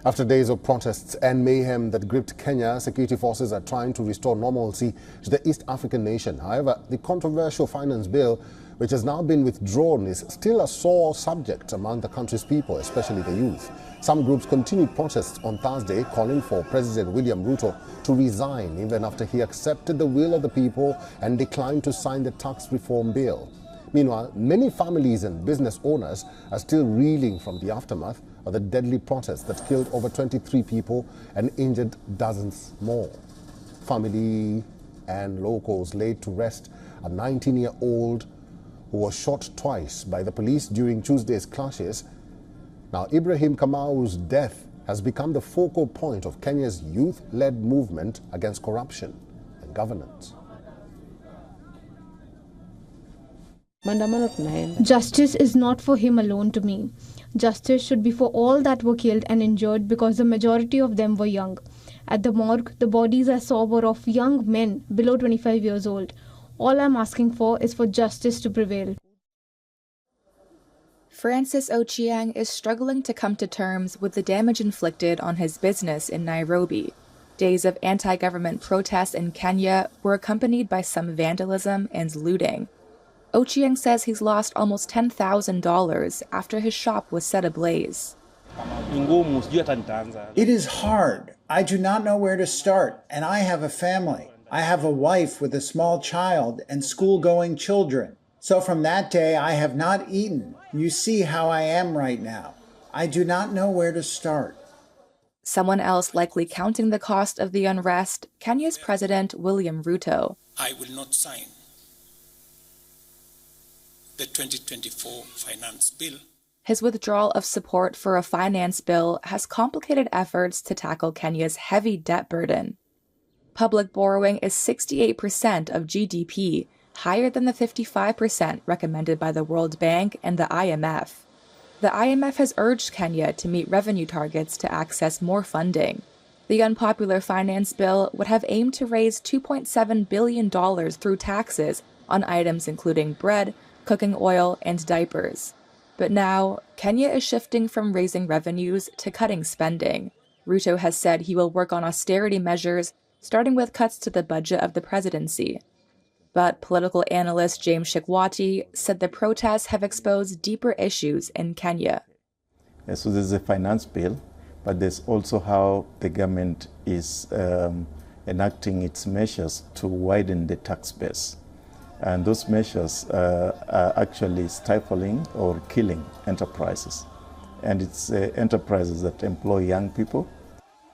After days of protests and mayhem that gripped Kenya, security forces are trying to restore normalcy to the East African nation. However, the controversial finance bill, which has now been withdrawn, is still a sore subject among the country's people, especially the youth. Some groups continued protests on Thursday, calling for President William Ruto to resign even after he accepted the will of the people and declined to sign the tax reform bill. Meanwhile, many families and business owners are still reeling from the aftermath of the deadly protests that killed over 23 people and injured dozens more. Family and locals laid to rest a 19-year-old who was shot twice by the police during Tuesday's clashes. Now, Ibrahim Kamau's death has become the focal point of Kenya's youth-led movement against corruption and governance. Justice is not for him alone to me. Justice should be for all that were killed and injured because the majority of them were young. At the morgue, the bodies I saw were of young men below 25 years old. All I'm asking for is for justice to prevail. Francis Ochieng is struggling to come to terms with the damage inflicted on his business in Nairobi. Days of anti-government protests in Kenya were accompanied by some vandalism and looting. Ochieng says he's lost almost $10,000 after his shop was set ablaze. It is hard. I do not know where to start, and I have a family. I have a wife with a small child and school-going children. So from that day, I have not eaten. You see how I am right now. I do not know where to start. Someone else likely counting the cost of the unrest, Kenya's President William Ruto. I will not sign the 2024 finance bill. His withdrawal of support for a finance bill has complicated efforts to tackle Kenya's heavy debt burden. Public borrowing is 68% of GDP, higher than the 55% recommended by the World Bank and the IMF. The IMF has urged Kenya to meet revenue targets to access more funding. The unpopular finance bill would have aimed to raise $2.7 billion through taxes on items including bread, cooking oil, and diapers. But now, Kenya is shifting from raising revenues to cutting spending. Ruto has said he will work on austerity measures, starting with cuts to the budget of the presidency. But political analyst James Shikwati said the protests have exposed deeper issues in Kenya. So there's a finance bill, but there's also how the government is enacting its measures to widen the tax base. And those measures are actually stifling or killing enterprises. And it's enterprises that employ young people.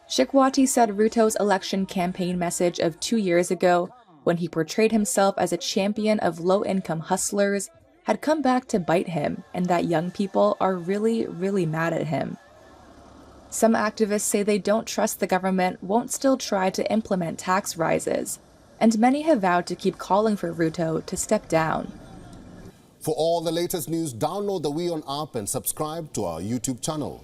Shikwati said Ruto's election campaign message of 2 years ago, when he portrayed himself as a champion of low-income hustlers, had come back to bite him, and that young people are really, really mad at him. Some activists say they don't trust the government won't still try to implement tax rises, and many have vowed to keep calling for Ruto to step down. For all the latest news, download the WION app and subscribe to our YouTube channel.